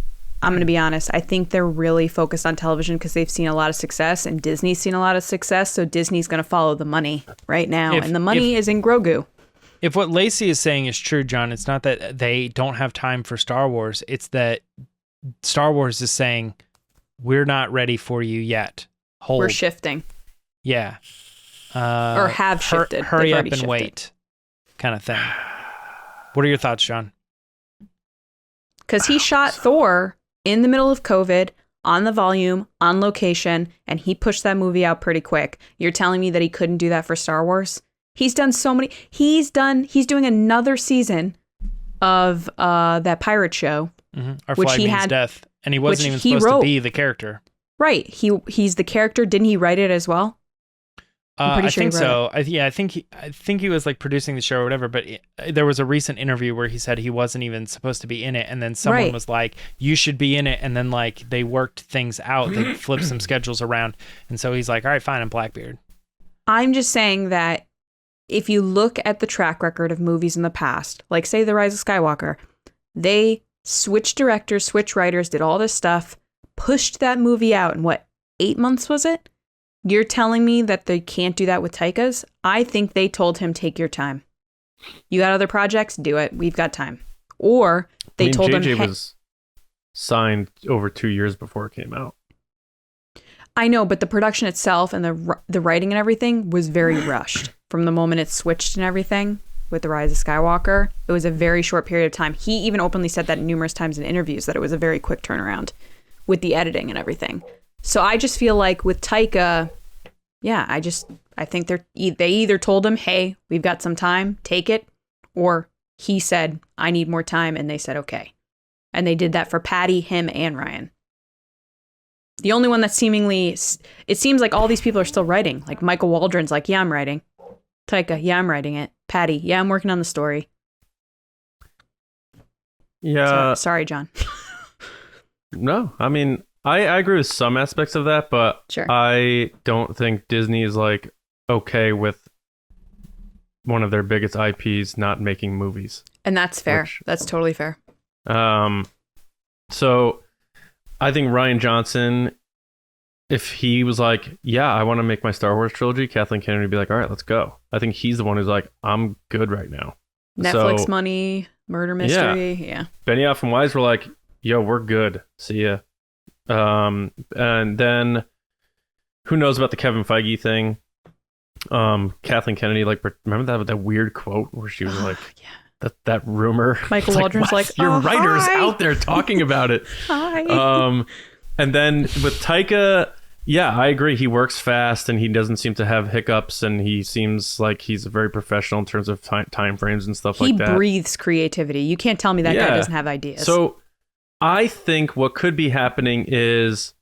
I'm going to be honest. I think they're really focused on television because they've seen a lot of success, and Disney's seen a lot of success, so Disney's going to follow the money right now, and the money is in Grogu. If what Lacey is saying is true, John, it's not that they don't have time for Star Wars. It's that Star Wars is saying, we're not ready for you yet. Hold. We're shifting. Yeah. Or have shifted. Hurry up and wait kind of thing. What are your thoughts, John? Because he shot Thor in the middle of COVID, on the volume, on location, and he pushed that movie out pretty quick. You're telling me that he couldn't do that for Star Wars? He's done so many. He's doing another season of that pirate show. Mm-hmm. Our which Flag he Means had, Death. And he wasn't even supposed to be the character. Right. He's the character. Didn't he write it as well? I'm pretty I sure think so. I think he was like producing the show or whatever. But there was a recent interview where he said he wasn't even supposed to be in it, and then someone was like, "You should be in it." And then like they worked things out, they flipped some schedules around, and so he's like, "All right, fine, I'm Blackbeard." I'm just saying that if you look at the track record of movies in the past, like say The Rise of Skywalker, they switched directors, switched writers, did all this stuff, pushed that movie out in 8 months was it? You're telling me that they can't do that with Taika's? I think they told him, take your time. You got other projects? Do it. We've got time. Or they told him... JJ was signed over 2 years before it came out. I know, but the production itself and the writing and everything was very rushed. From the moment it switched and everything with The Rise of Skywalker, it was a very short period of time. He even openly said that numerous times in interviews, that it was a very quick turnaround with the editing and everything. So I just feel like with Taika, yeah, I think they either told him, hey, we've got some time, take it, or he said, I need more time, and they said, okay. And they did that for Patty, him, and Ryan. The only one that it seems like all these people are still writing. Like Michael Waldron's like, yeah, I'm writing. Taika, yeah, I'm writing it. Patty, yeah, I'm working on the story. Yeah. Sorry, John. No, I mean, I agree with some aspects of that, but sure. I don't think Disney is like okay with one of their biggest IPs not making movies. And that's fair. That's totally fair. So I think Rian Johnson, if he was like, yeah, I want to make my Star Wars trilogy, Kathleen Kennedy would be like, all right, let's go. I think he's the one who's like, I'm good right now. Netflix money, murder mystery. Yeah. Benioff and Wise were like, yo, we're good. See ya. And then who knows about the Kevin Feige thing? Kathleen Kennedy, like, remember that weird quote where she was like, yeah. that rumor. Michael Waldron's like, your writer's hi. out there talking about it. Hi. And then with Taika, yeah, I agree. He works fast and he doesn't seem to have hiccups, and he seems like he's very professional in terms of time frames and stuff like that. He breathes creativity. You can't tell me that guy doesn't have ideas. So I think what could be happening is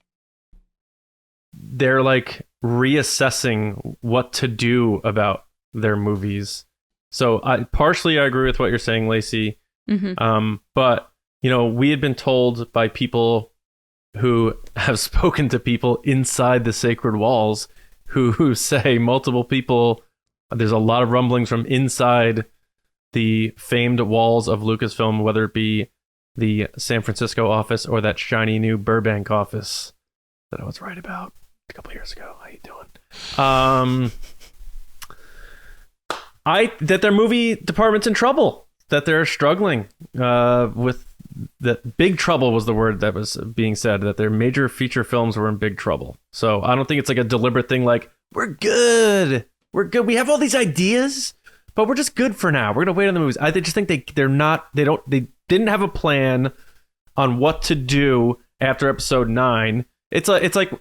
they're like reassessing what to do about their movies. So I agree with what you're saying, Lacey. Mm-hmm. But we had been told by people who have spoken to people inside the sacred walls who say multiple people, there's a lot of rumblings from inside the famed walls of Lucasfilm, whether it be the San Francisco office or that shiny new Burbank office that I was right about a couple of years ago. How you doing? That their movie department's in trouble, that they're struggling with that. Big trouble was the word that was being said, that their major feature films were in big trouble. So I don't think it's like a deliberate thing like, we're good. We have all these ideas, but we're just good for now. We're going to wait on the movies. I just think they didn't have a plan on what to do after episode 9. It's like,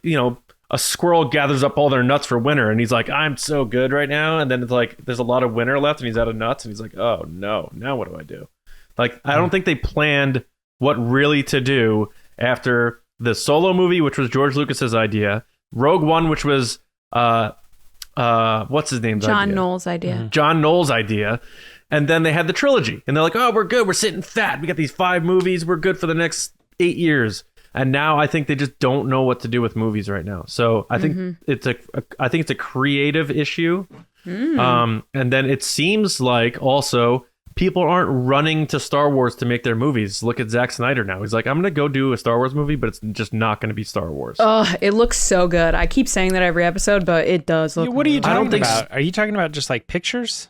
a squirrel gathers up all their nuts for winter, and he's like, I'm so good right now. And then it's like, there's a lot of winter left, and he's out of nuts, and he's like, oh no, now what do I do? Like, I don't think they planned what really to do after the Solo movie, which was George Lucas's idea, Rogue One, which was what's his name? John Knoll's idea. Mm-hmm. John Knoll's idea. And then they had the trilogy, and they're like, oh, we're good. We're sitting fat. We got these 5 movies. We're good for the next 8 years. And now I think they just don't know what to do with movies right now. So I think it's a creative issue. And then it seems like also people aren't running to Star Wars to make their movies. Look at Zack Snyder now. He's like, I'm going to go do a Star Wars movie, but it's just not going to be Star Wars. Oh, it looks so good. I keep saying that every episode, but it does look What are you good. talking about? Are you talking about just like pictures?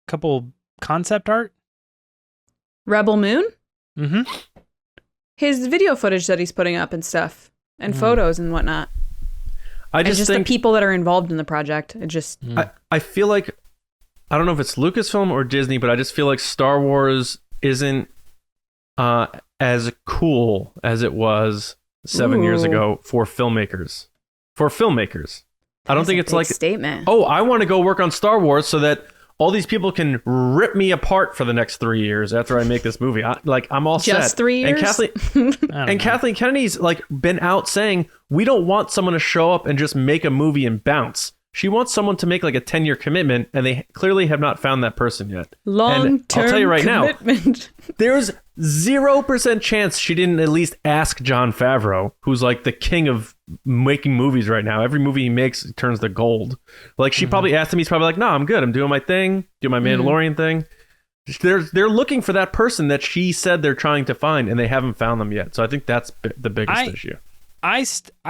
Couple concept art? Rebel Moon? Mm-hmm. His video footage that he's putting up and stuff, and photos and whatnot. I just think the people that are involved in the project. It just I feel like, I don't know if it's Lucasfilm or Disney, but I just feel like Star Wars isn't as cool as it was 7 years ago for filmmakers. I don't think it's like statement. Oh, I want to go work on Star Wars so that all these people can rip me apart for the next 3 years after I make this movie. I'm all set. Just 3 years? And Kathleen Kennedy's like been out saying, we don't want someone to show up and just make a movie and bounce. She wants someone to make like a 10-year commitment, and they clearly have not found that person yet. Long-term I'll tell you right commitment. now, there's 0% chance she didn't at least ask Jon Favreau, who's like the king of making movies right now. Every movie he makes turns to gold. Like she probably asked him, he's probably like, no, I'm good. I'm doing my thing, doing my Mandalorian thing. They're looking for that person that she said they're trying to find, and they haven't found them yet. So I think that's the biggest issue. I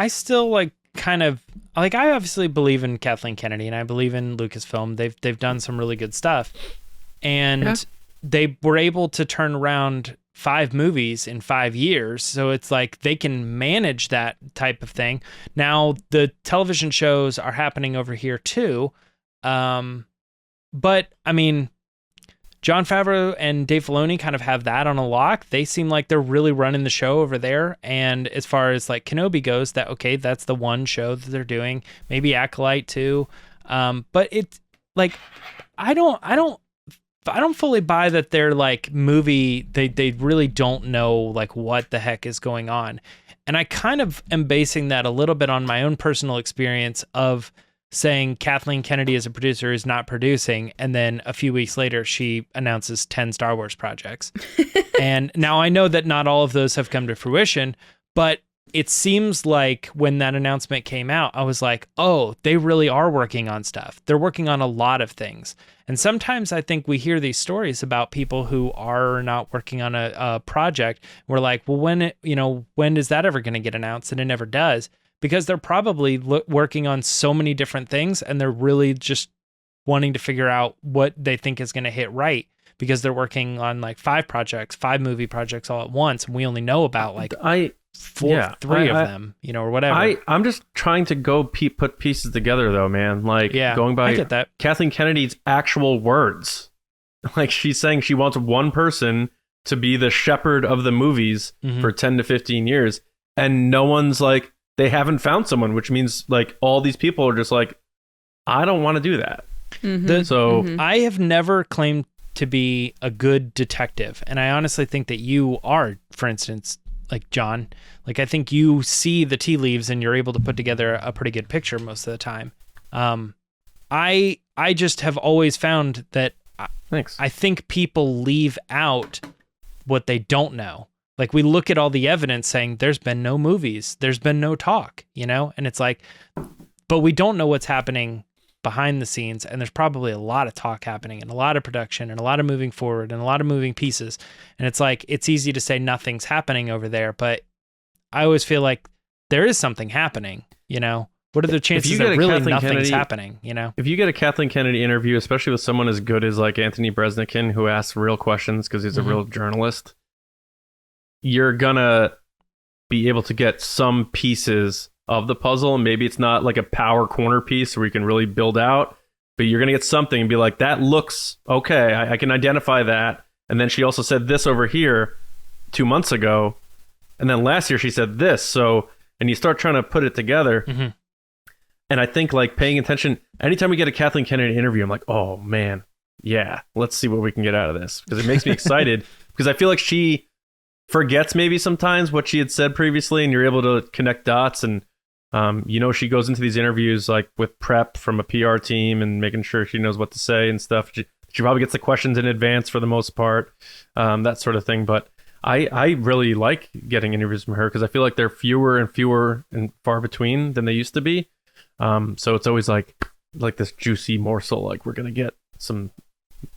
still like kind of like, I obviously believe in Kathleen Kennedy and I believe in Lucasfilm. They've done some really good stuff, and they were able to turn around 5 movies in 5 years. So it's like they can manage that type of thing. Now the television shows are happening over here too. But I mean, Jon Favreau and Dave Filoni kind of have that on a lock. They seem like they're really running the show over there. And as far as like Kenobi goes, that's the one show that they're doing. Maybe Acolyte too. But it's like, I don't fully buy that they're like movie. They really don't know like what the heck is going on. And I kind of am basing that a little bit on my own personal experience of saying Kathleen Kennedy as a producer is not producing, and then a few weeks later she announces 10 Star Wars projects. And now I know that not all of those have come to fruition, but it seems like when that announcement came out, I was like, oh, they really are working on stuff. They're working on a lot of things. And sometimes I think we hear these stories about people who are not working on a project. We're like, well, when is that ever going to get announced? And it never does. Because they're probably working on so many different things, and they're really just wanting to figure out what they think is going to hit right, because they're working on like 5 movie projects all at once, and we only know about like 3 of them, or whatever. I'm just trying to go put pieces together though, man. Like going by I get that. Kathleen Kennedy's actual words. Like she's saying she wants one person to be the shepherd of the movies for 10 to 15 years, and no one's like, they haven't found someone, which means like all these people are just like, I don't want to do that. I have never claimed to be a good detective. And I honestly think that you are, for instance, like John, like I think you see the tea leaves and you're able to put together a pretty good picture most of the time. I just have always found that I think people leave out what they don't know. Like we look at all the evidence saying there's been no movies, there's been no talk, and it's like, but we don't know what's happening behind the scenes. And there's probably a lot of talk happening and a lot of production and a lot of moving forward and a lot of moving pieces. And it's like, it's easy to say nothing's happening over there, but I always feel like there is something happening, What are the chances that really nothing's happening, If you get a Kathleen Kennedy interview, especially with someone as good as like Anthony Breznican, who asks real questions because he's a real journalist, you're gonna be able to get some pieces of the puzzle, and maybe it's not like a power corner piece where you can really build out, but you're gonna get something and be like, that looks okay, I can identify that. And then she also said this over here 2 months ago, and then last year she said this. So, and you start trying to put it together. And I think like paying attention, anytime we get a Kathleen Kennedy interview, I'm like, oh man, yeah, let's see what we can get out of this, because it makes me excited, because I feel like she forgets maybe sometimes what she had said previously, and you're able to connect dots. And she goes into these interviews like with prep from a PR team and making sure she knows what to say and stuff. She probably gets the questions in advance for the most part, that sort of thing. But I really like getting interviews from her, because I feel like they're fewer and far between than they used to be. So it's always like this juicy morsel, like we're gonna get some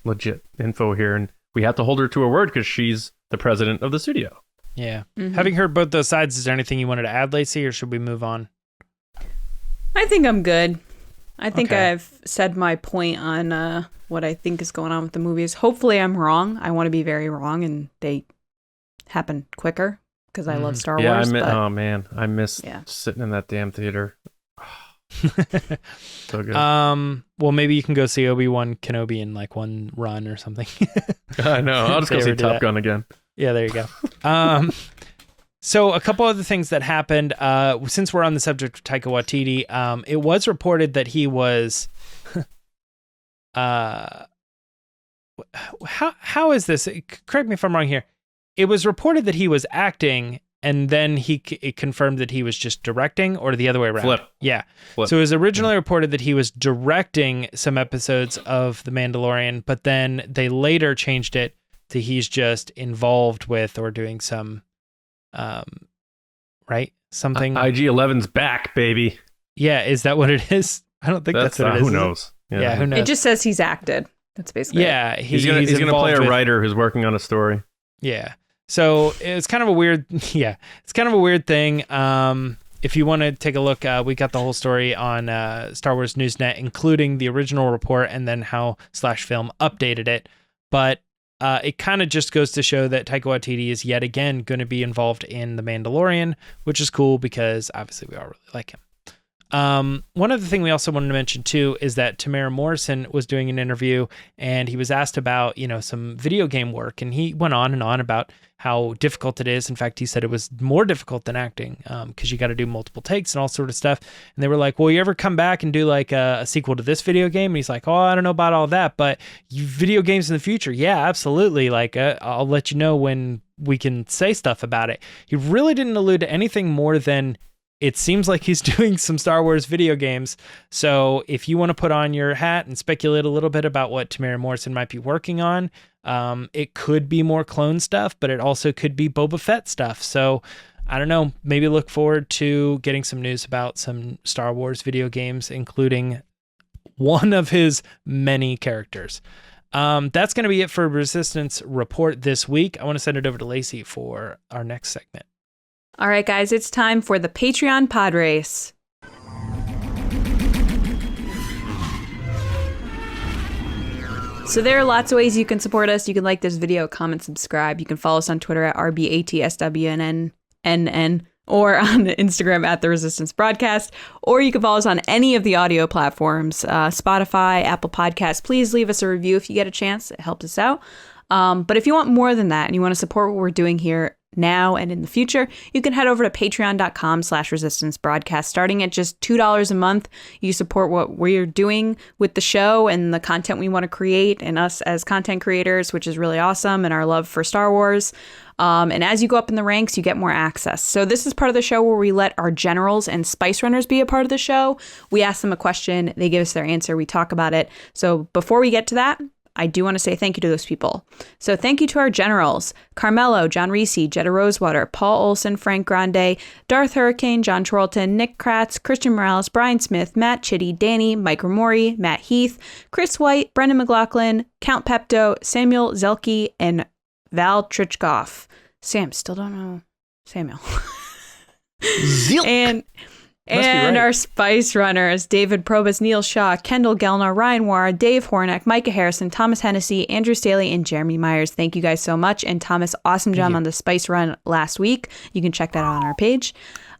legit info here, and we have to hold her to her word because she's the president of the studio. Yeah. Having heard both those sides, is there anything you wanted to add, Lacey, or should we move on? I think I'm good. I think I've said my point on what I think is going on with the movies. Hopefully I'm wrong. I want to be very wrong and they happen quicker, because I love Star Wars. Oh man, I miss sitting in that damn theater. So good. Well, maybe you can go see Obi-Wan Kenobi in like one run or something. I know. I'll just go see Top Gun again. Yeah, there you go. So a couple other things that happened, since we're on the subject of Taika Waititi, it was reported that he was, how is this? Correct me if I'm wrong here. It was reported that he was acting, and then it confirmed that he was just directing, or the other way around. Flip. Yeah. Flip. So it was originally reported that he was directing some episodes of The Mandalorian, but then they later changed it to he's just involved with or doing some, right? Something. IG-11's back, baby. Yeah, is that what it is? I don't think that's what it is. Who knows? Yeah, who knows? It just says he's acted. That's basically it. He's gonna play a writer who's working on a story. Yeah. So it's kind of a weird, it's kind of a weird thing. If you want to take a look, we got the whole story on Star Wars Newsnet, including the original report and then how /film updated it. But it kind of just goes to show that Taika Waititi is yet again going to be involved in The Mandalorian, which is cool because obviously we all really like him. One other thing we also wanted to mention too is that Temuera Morrison was doing an interview and he was asked about, some video game work, and he went on and on about how difficult it is. In fact, he said it was more difficult than acting, because you got to do multiple takes and all sort of stuff. And they were like, well, you ever come back and do like a sequel to this video game? And he's like, oh, I don't know about all that, but video games in the future. Yeah, absolutely. Like, I'll let you know when we can say stuff about it. He really didn't allude to anything more than it seems like he's doing some Star Wars video games. So if you want to put on your hat and speculate a little bit about what Temuera Morrison might be working on, it could be more clone stuff, but it also could be Boba Fett stuff. So I don't know, maybe look forward to getting some news about some Star Wars video games, including one of his many characters. That's going to be it for Resistance Report this week. I want to send it over to Lacey for our next segment. All right, guys, it's time for the Patreon pod race. So there are lots of ways you can support us. You can like this video, comment, subscribe. You can follow us on Twitter at RBATSWNNNN, or on Instagram at The Resistance Broadcast, or you can follow us on any of the audio platforms, Spotify, Apple Podcasts. Please leave us a review if you get a chance. It helps us out. But if you want more than that and you want to support what we're doing here now and in the future, you can head over to patreon.com/resistance broadcast. Starting at just $2 a month, you support what we're doing with the show and the content we want to create, and us as content creators, which is really awesome, and our love for Star Wars. And as you go up in the ranks, you get more access. So this is part of the show where we let our generals and spice runners be a part of the show. We ask them a question, they give us their answer, we talk about it. So before we get to that, I do want to say thank you to those people. So thank you to our generals: CARMELO, John RISI, JETTA ROSEWATER, Paul Olson, Frank Grande, Darth Hurricane, John Charlton, Nick Kratz, Christian Morales, Brian Smith, Matt Chitty, Danny, Mike Ramori, Matt Heath, Chris White, Brendan McLaughlin, Count Pepto, Samuel Zelke, and Val TRICHKOV. Sam, still don't know Samuel. And our Spice Runners: David Probus, Neil Shaw, Kendall Gelner, Ryan WAARA, Dave HORNAK, Micah Harrison, Thomas Hennessy, Andrew Staley, and Jeremy Myers. Thank you guys so much. And Thomas, awesome job on the Spice Run last week. You can check that out on our page.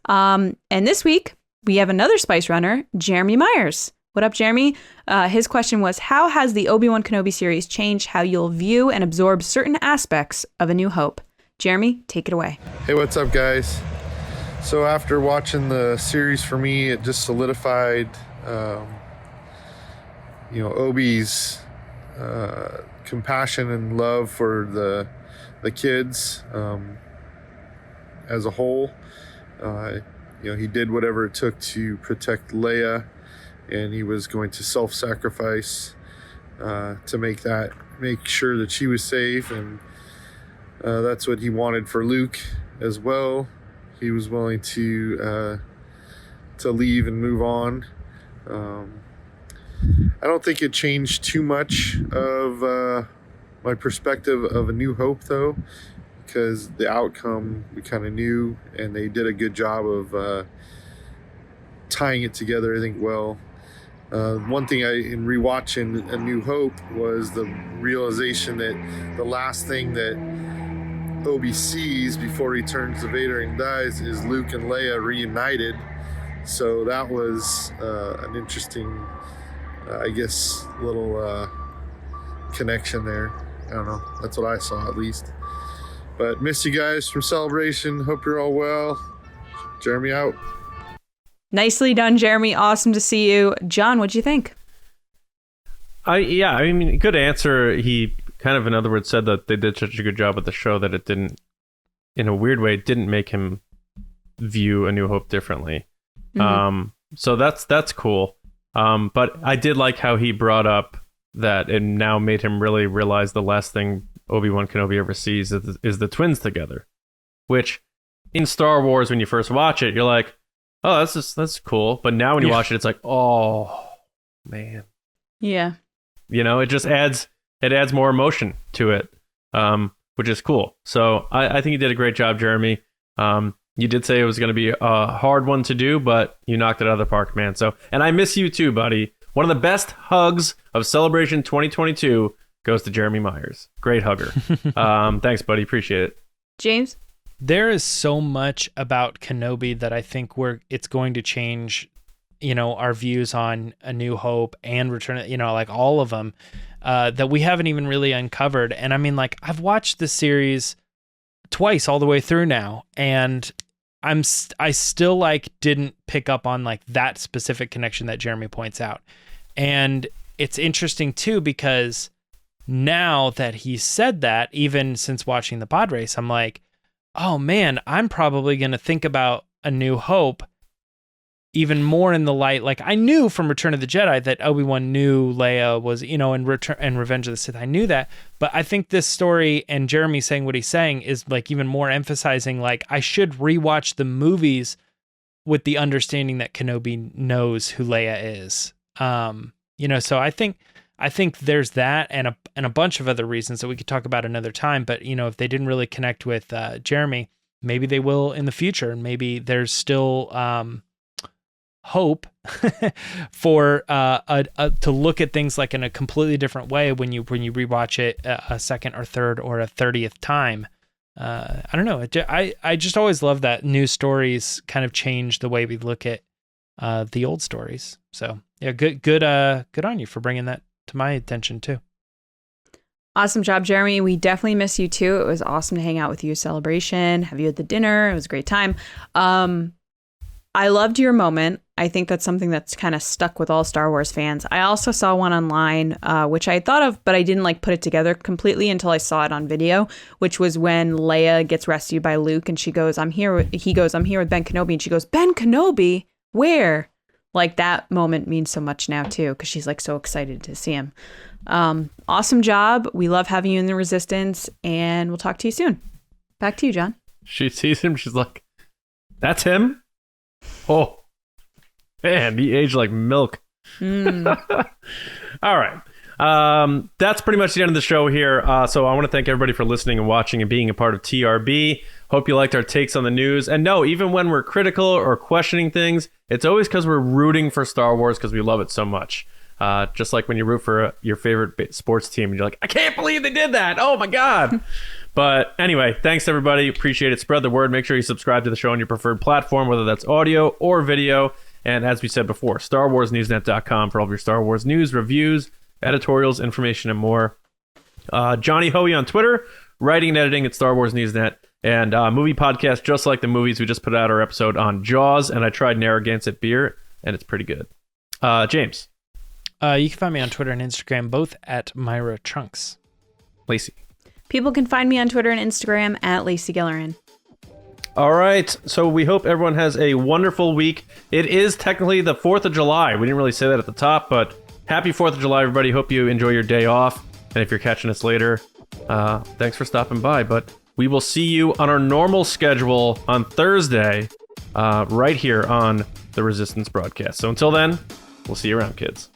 And this week, we have another Spice Runner, Jeremy Myers. What up, Jeremy? His question was, how has the Obi-Wan Kenobi series changed how you'll view and absorb certain aspects of A New Hope? Jeremy, take it away. Hey, what's up, guys? So after watching the series, for me, it just solidified, Obi's compassion and love for the kids as a whole. He did whatever it took to protect Leia, and he was going to self-sacrifice to make sure that she was safe, and that's what he wanted for Luke as well. He was willing to leave and move on. I don't think it changed too much of my perspective of A New Hope, though, because the outcome we kind of knew, and they did a good job of tying it together, I think, well. One thing in rewatching A New Hope was the realization that the last thing that Obi sees before he turns to Vader and dies is Luke and Leia reunited. So that was an interesting, little connection there. I don't know. That's what I saw, at least. But miss you guys from Celebration. Hope you're all well. Jeremy out. Nicely done, Jeremy. Awesome to see you. John, what'd you think? I mean, good answer. He kind of, in other words, said that they did such a good job with the show that it didn't, in a weird way, it didn't make him view A New Hope differently. So that's cool. But I did like how he brought up that it now made him really realize the last thing Obi-Wan Kenobi ever sees is the twins together. Which, in Star Wars, when you first watch it, you're like, oh, that's cool. But now when you watch it, it's like, oh, man. Yeah. You know, it just adds more emotion to it, which is cool. So I think you did a great job, Jeremy. You did say it was going to be a hard one to do, but you knocked it out of the park, man. So, and I miss you too, buddy. One of the best hugs of Celebration 2022 goes to Jeremy Myers. Great hugger. Thanks, buddy. Appreciate it. James? There is so much about Kenobi that I think it's going to change, our views on A New Hope and Return, like all of them, that we haven't even really uncovered. And I mean, like, I've watched the series twice all the way through now, and I still like didn't pick up on like that specific connection that Jeremy points out. And it's interesting too, because now that he said that, even since watching the pod race, I'm like, oh man, I'm probably going to think about A New Hope even more in the light. Like, I knew from Return of the Jedi that Obi-Wan knew Leia was, in Revenge of the Sith. I knew that, but I think this story and Jeremy saying what he's saying is like even more emphasizing, like, I should rewatch the movies with the understanding that Kenobi knows who Leia is. So I think there's that and a bunch of other reasons that we could talk about another time. But, if they didn't really connect with Jeremy, maybe they will in the future. And maybe there's still hope for to look at things like in a completely different way when you rewatch it a second or third or a 30th time. I don't know. I just always love that new stories kind of change the way we look at the old stories. So yeah, good on you for bringing that to my attention too. Awesome job, Jeremy. We definitely miss you too. It was awesome to hang out with you at Celebration, have you at the dinner. It was a great time. I loved your moment. I think that's something that's kind of stuck with all Star Wars fans. I also saw one online, which I had thought of, but I didn't like put it together completely until I saw it on video, which was when Leia gets rescued by Luke and he goes, I'm here with Ben Kenobi. And she goes, Ben Kenobi? Where? Like, that moment means so much now too, because she's like so excited to see him. Awesome job. We love having you in the Resistance, and we'll talk to you soon. Back to you, John. She sees him. She's like, that's him? Oh, man, he aged like milk. All right. That's pretty much the end of the show here. So I want to thank everybody for listening and watching and being a part of TRB. Hope you liked our takes on the news. And no, even when we're critical or questioning things, it's always because we're rooting for Star Wars because we love it so much. Just like when you root for your favorite sports team and you're like, I can't believe they did that. Oh my God. But anyway, thanks everybody. Appreciate it. Spread the word. Make sure you subscribe to the show on your preferred platform, whether that's audio or video. And as we said before, StarWarsNewsNet.com for all of your Star Wars news, reviews, editorials, information, and more. Johnny Hoey on Twitter, writing and editing at Star Wars Newsnet, and movie podcast just like the movies. We just put out our episode on Jaws, and I tried Narragansett beer, and it's pretty good. James. You can find me on Twitter and Instagram, both at Myra Trunks. Lacey. People can find me on Twitter and Instagram at Lacey Gilleran. All right, so we hope everyone has a wonderful week. It is technically the 4th of July. We didn't really say that at the top, but happy 4th of July, everybody. Hope you enjoy your day off. And if you're catching us later, thanks for stopping by. But we will see you on our normal schedule on Thursday, right here on the Resistance broadcast. So until then, we'll see you around, kids.